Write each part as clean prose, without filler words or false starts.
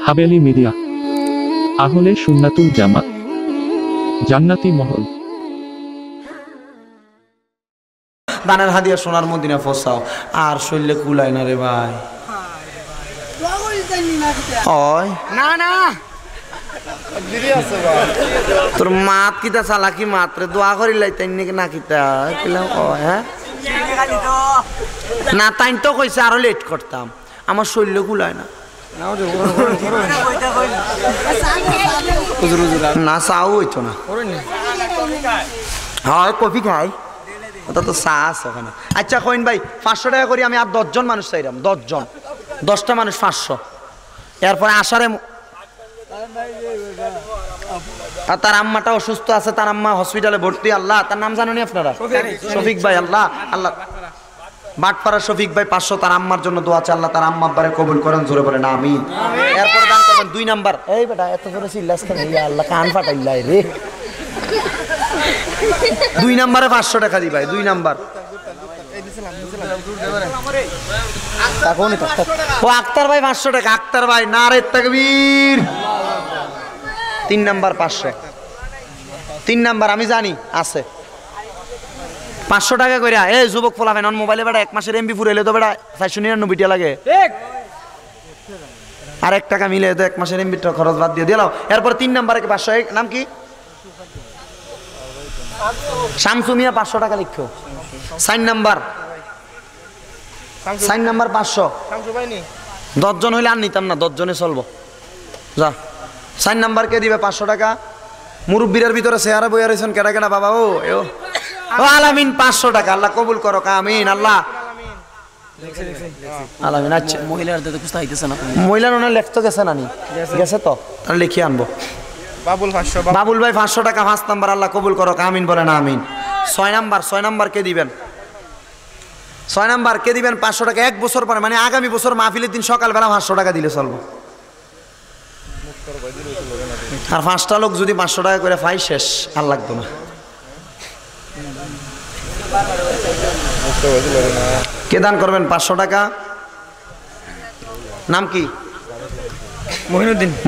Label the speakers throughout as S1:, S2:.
S1: Haveli media, আহলে সুন্নাতুল জামাত, জান্নাতি মহল।
S2: দানের হাদিয়া সোনার মদিনা ফসাও আর শৈলে কুলাই না রে ভাই। ওই
S3: না না
S2: তোর মাত কিতা চালাকি মাত্রে দোয়া করিলাই তাই নাকি না কিতা কইলাম কয় হ্যাঁ না তাই তো কইছে আরো লেট করতাম আমার শৈলে কুলাই না না চাও হইতো না হয় কফি খাই ওটা তো চা আছে ওখানে। আচ্ছা কইন ভাই 500 টাকা করি আমি আর 10 জন মানুষ চাইলাম 10 জন 10টা মানুষ 500 এরপরে আসারে আর তার আম্মাটা অসুস্থ আছে তার আম্মা হসপিটালে ভর্তি আল্লাহ তার নাম জানেন আপনারা শফিক ভাই আল্লাহ আল্লাহ বাটপাড়া শফিক ভাই 500 তার আম্মার জন্য দোয়া চাই আল্লাহ তার আম্মা আব্বারে কবুল করেন জোরে বলেন আমিন। এরপরে দান করবেন 2 নাম্বার এই বেটা এত জোরে চিল্লাস কেন ইয়া আল্লাহ কান ফাটাইলাই রে 2 নম্বরে 500 টাকা দি ভাই 2 নাম্বার ও আক্তার ভাই 500 টাকা আক্তার ভাই নারে তাকবীর 3 নাম্বার 500 3 নাম্বার আমি জানি আছে 500 টাকা কইরা এই যুবক ফলাফেন অন মোবাইলে বেটা 1 মাসের এমবি ফুরাইলে তো বেটা 499 টাকা লাগে ঠিক আর 1 টাকা মিলে তো 1 মাসের এমবি খরচ বাদ দিয়ে দিলাও। এরপর 3 নাম্বারে 500 নাম কি শামসু মিয়া 500 টাকা লিখো 4 নাম্বার 4 নাম্বার 500 শামসু ভাই নি 10 জন হইলে আর নিতাম না 10 জনে চলবো যা 4 নাম্বার কে দিবে 500 টাকা মুরব্বিরের ভিতরে চেহারা বইয়া রইছেন কেডা কেডা বাবা ও আলামিন 500 টাকা আল্লাহ কবুল করো আমিন আল্লাহ আলামিন। আচ্ছা
S3: মহিলাদের তো কিছু হইতেছে না
S2: মহিলার ওনা লেখতো গেছে নানি গেছে তো তাহলে লিখে আনবো বাবুল ভাই 500 টাকা 5 নাম্বার আল্লাহ কবুল করো আমিন বলেন আমিন। 6 নাম্বার কে দিবেন 6 নাম্বার কে দিবেন 500 টাকা 1 বছর পরে মানে আগামী বছর মাহফিলের দিন সকালবেলা 500 টাকা দিলে চলবো আর 5টা লোক যদি 500 টাকা করে পাই শেষ আর লাগতো না। কে দান করবেন 500 টাকা নাম কি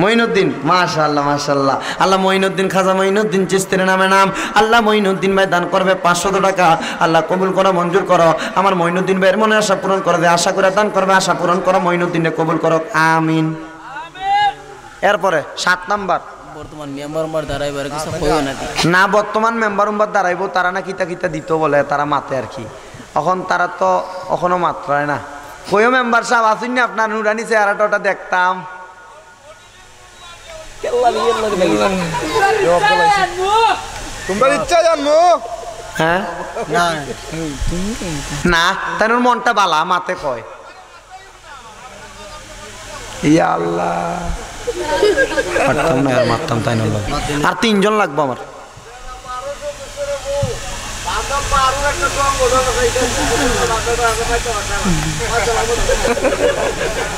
S2: মঈনুদ্দিন মাশাআল্লাহ মাশাআল্লাহ আল্লাহ মঈনুদ্দিন খাজা মঈনুদ্দিন চিশতির নামে নাম আল্লাহ মঈনুদ্দিন ভাই দান করবে 500 টাকা আল্লাহ কবুল করো মঞ্জুর করো আমার মঈনুদ্দিন ভাইয়ের মনে আশা পূরণ করে দে আশা করে দান করবে আশা পূরণ করো মঈনুদ্দিনে কবুল করো আমিন। এরপরে 7 নাম্বার
S3: বর্তমান মেম্বার দাঁড়াইবার কিছু কইও না
S2: না বর্তমান মেম্বার দাঁড়াইবো তারা না কিতা কিতা দিত বলে তারা মাতে আর কি এখন তারা তো এখনো মাত্রায় না কইও মেম্বার সাহেব আসুন না আপনার নুরানি চেহারাটা দেখতাম হ্যাঁ না তাই মনটা বালা মাতে কয় ইয়া আল্লাহ পারতাম না আর মারতাম তাই না আর 3 জন লাগবো আমার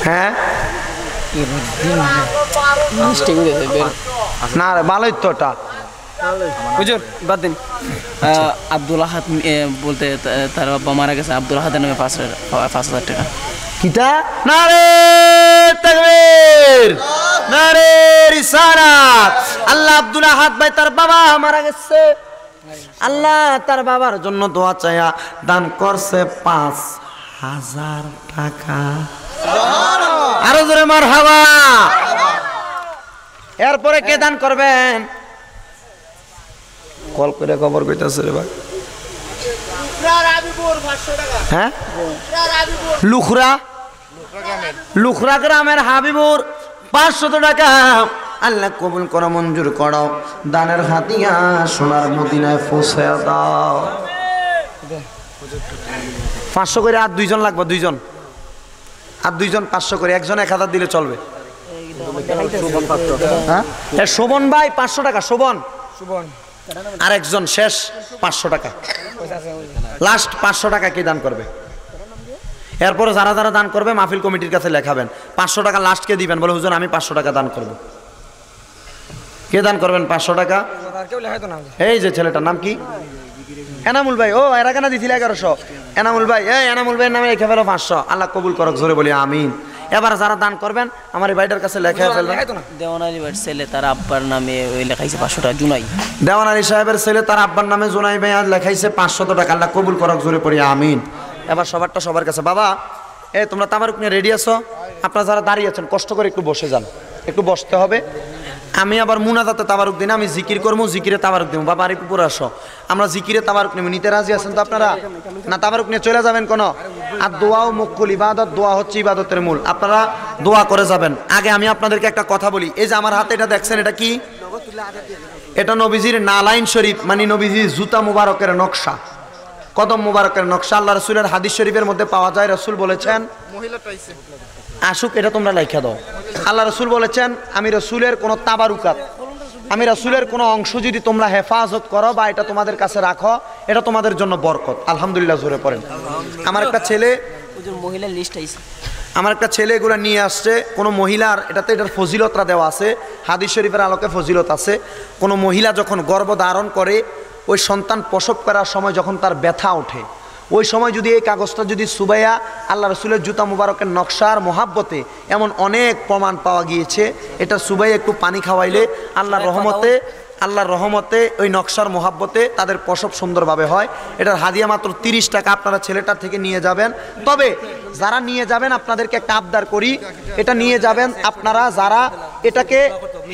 S2: হ্যাঁ না রে ভালোই তো ওটা
S3: হুজুর বাদ দিন আব্দুল আহাদ বলতে তার বাবা মারা গেছে আব্দুল আহাদের নামে 5,000 টাকা
S2: কিতা নারে তাকবীর নারে রিসালাত আল্লাহ আব্দুল আহাদ ভাই তার বাবা মারা গেছে আল্লাহ তার বাবার জন্য দোয়া চাইয়া দান করছে 5,000 টাকা আরো জোরে মারহাবা। এরপরে কে দান করবেন কল করে খবর কইতাছে রে ভাই হ্যাঁ লুখরা গ্রামের হাবিবুর 500 টাকা আল্লাহ কবুল করো মঞ্জুর করো দানের হাতিয়া সোনার মদিনায় পৌঁছে দাও 500 করে আর 2 জন লাগবে 2 জন আর 2 জন 500 করে একজন 1000 দিলে চলবে হ্যাঁ শোভন ভাই 500 টাকা শোভন আর একজন শেষ 500 টাকা লাস্ট 500 টাকা কে দান করবে এরপরে যারা যারা দান করবে মাহফিল কমিটির কাছে লেখাবেন 500 টাকা লাস্ট কে দিবেন বলে হুজুর আমি 500 টাকা দান করব কে দান করবেন 500 টাকা এই যে ছেলেটার নাম কি এনামুল ভাই ও এরা কেন দিছিল 1100 এনামুল ভাই এই এনামুল ভাইয়ের নামে লিখে ফেলো 500 আল্লাহ কবুল করুক জোরে বলি আমিন। এবার যারা দান করবেন আমার এই ভাইটার কাছে লেখা ফেলবেন।
S3: দেওয়ান আলী ভাইয়ের ছেলে তার আব্বার নামে ওই লেখাইছে 500 টাকা জুনাই।
S2: দেওয়ান আলী সাহেবের ছেলে তার আব্বার নামে জোনাই ভাই আজ লেখাইছে 500 টাকা। আল্লাহ কবুল করক, জোরে পড়ি আমিন। এবার সবারটা সবার কাছে। বাবা তোমরা তাবারুক নিয়ে রেডি আছো? আপনারা যারা দাঁড়িয়ে আছেন কষ্ট করে একটু বসে যান, একটু বসতে হবে। আমি আবার মুনাজাতে তাবারুক দিন, আমি জিকির করবো, জিকিরে তাবারুক দিব। বাবা আর একটু পরে আসো, আমরা জিকিরে তাবারুক নেব। নিতে রাজি আছেন তো আপনারা? না তাবারুক নিয়ে চলে যাবেন কোনো? আর দোয়াও মুকুল ইবাদত, দোয়া হচ্ছে ইবাদতের মূল। আপনারা দোয়া করে যাবেন। আগে আমি আপনাদেরকে একটা কথা বলি, এই যে আমার হাতে এটা দেখছেন, এটা কি? এটা নবীজির নালাইন শরীফ, মানে নবীজির জুতা মুবারকের নকশা, কদম মুবারকের নকশা। আল্লাহ রসুলের হাদিস শরীফের মধ্যে পাওয়া যায়। রসুল বলেছেন আশুক, এটা তোমরা লেখা দাও। আল্লাহ রসুল বলেছেন আমি রসুলের কোনো তাবারুকাত, আমি রসুলের কোনো অংশ যদি তোমরা হেফাজত করো বা এটা তোমাদের কাছে রাখো, এটা তোমাদের জন্য বরকত। আলহামদুলিল্লাহ জোরে পড়েন। আমার একটা ছেলে,
S3: মহিলার লিস্ট আইছে,
S2: আমার একটা ছেলে এগুলো নিয়ে আসছে। কোনো মহিলার এটাতে এটার ফজিলতরা দেওয়া আছে, হাদিস শরীফের আলোকে ফজিলত আছে। কোনো মহিলা যখন গর্ভধারণ করে, ওই সন্তান প্রসব করার সময় যখন তার ব্যথা ওঠে, ওই সময় যদি এই কাগজটা যদি সুবাইয়া, আল্লাহ রসুলের জুতা মুবারকের নকশার মহাব্বতে এমন অনেক প্রমাণ পাওয়া গিয়েছে, এটা সুবাইয়া একটু পানি খাওয়াইলে আল্লাহর রহমতে ওই নকশার মহাব্বতে তাদের প্রসব সুন্দরভাবে হয়। এটার হাদিয়া মাত্র 30 টাকা। আপনারা ছেলেটার থেকে নিয়ে যাবেন। তবে যারা নিয়ে যাবেন আপনাদেরকে একটা আবদার করি, এটা নিয়ে যাবেন আপনারা যারা এটাকে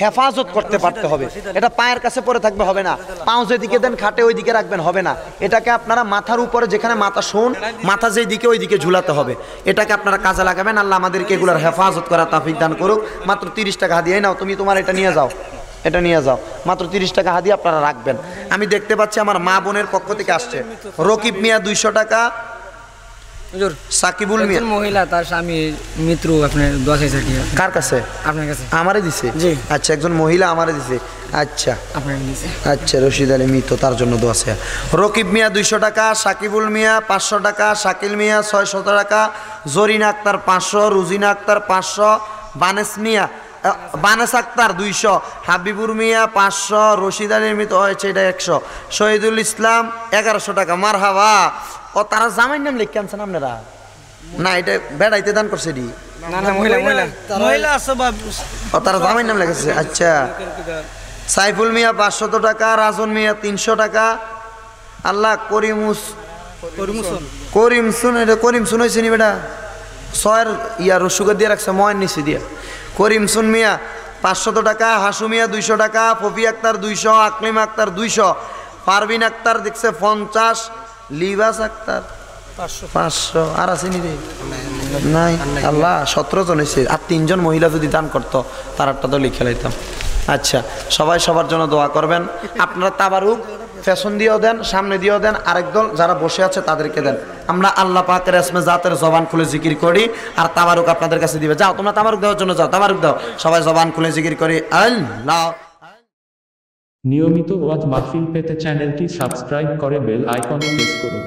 S2: হেফাজত করতে পারতে হবে। এটা পায়ের কাছে পড়ে থাকবে হবে না, পাও যেদিকে দেন খাটে ওই দিকে রাখবেন হবে না। এটাকে আপনারা মাথার উপরে, যেখানে মাথা শোন, মাথা যেই দিকে ওই দিকে ঝুলাতে হবে। এটাকে আপনারা কাজে লাগাবেন। আল্লাহ আমাদেরকে এগুলোর হেফাজত করার তৌফিক দান করুক। মাত্র 30 টাকা হাদিয়া। নাও তুমি তোমার এটা নিয়ে যাও, এটা নিয়ে যাও। মাত্র 30 টাকা হাদিয়া আপনারা রাখবেন। আমি দেখতে পাচ্ছি আমার মা বোনের পক্ষ থেকে আসছে। রকিব মিয়া 200 টাকা, সাকিবুল মিয়া,
S4: মহিলা তার স্বামী মৃত্যু, আপনার দোয়া চাইছে কি?
S2: কার কাছে?
S4: আপনার কাছে।
S2: আমারে দিছে?
S4: জি।
S2: আচ্ছা, একজন মহিলা আমারে দিছে। আচ্ছা
S4: আপনাকে দিছে।
S2: আচ্ছা, রশিদ আলী মৃত, তার জন্য দোয়া আছে। রকিব মিয়া 200 টাকা, সাকিবুল মিয়া 500 টাকা, শাকিল মিয়া 600 টাকা, জরিনা আক্তার 500, রুজিনা আক্তার 500, বানেস আক্তার 200, হাবিবুর মিয়া 500, রশিদ আলীর মৃত হয়েছে এটা 100, শহীদুল ইসলাম 1100 টাকা। মারহাবা। ও তারা জামাই নাম লিখে আনছেন আপনারা? না, এটা বেড়াইতে দান করছে ডি।
S4: না না, মহিলা মহিলা আছে বা
S2: ও তারা জামাই নাম লিখেছে। আচ্ছা, সাইফুল মিয়া 500 টাকা, রাজন মিয়া 300 টাকা। আল্লাহ করিমসুন, এটা করিমসুন হয়েছে নি বেটা? 6 ইয়া রসুগার দিয়ে রাখছে, ময়ের নিচে দিয়া। করিমসুন মিয়া 500 টাকা, হাসু মিয়া 200 টাকা, ফফি আক্তার 200, আকলিম আক্তার 200, পারভিন আক্তার দেখছে 50, লিবাস আক্তার 500। আর আসেনি রে? নাই। আল্লাহ 17 জন হয়েছে। আর 3 জন মহিলা যদি দান করতো তারটা তো লিখে লাইতাম। আচ্ছা, সবাই সবার জন্য দোয়া করবেন। আপনারা তাবারুক ফ্যাশন দিয়েও দেন, সামনে দিয়েও দেন, আরেক দল যারা বসে আছে তাদেরকে দেন। আমরা আল্লাহ পাকের ইসমে জাতের জবান খুলে জিকির করি, আর তাবারুক আপনাদের কাছে দিবে। যাও তোমরা তাবারুক দেওয়ার জন্য যাও, তাবারুক দাও। সবাই জবান খুলে জিকির করি আল্লাহ।
S1: নিয়মিত ওয়াজ মাহফিল পেতে চ্যানেলটি সাবস্ক্রাইব করে বেল আইকনে প্রেস করুন।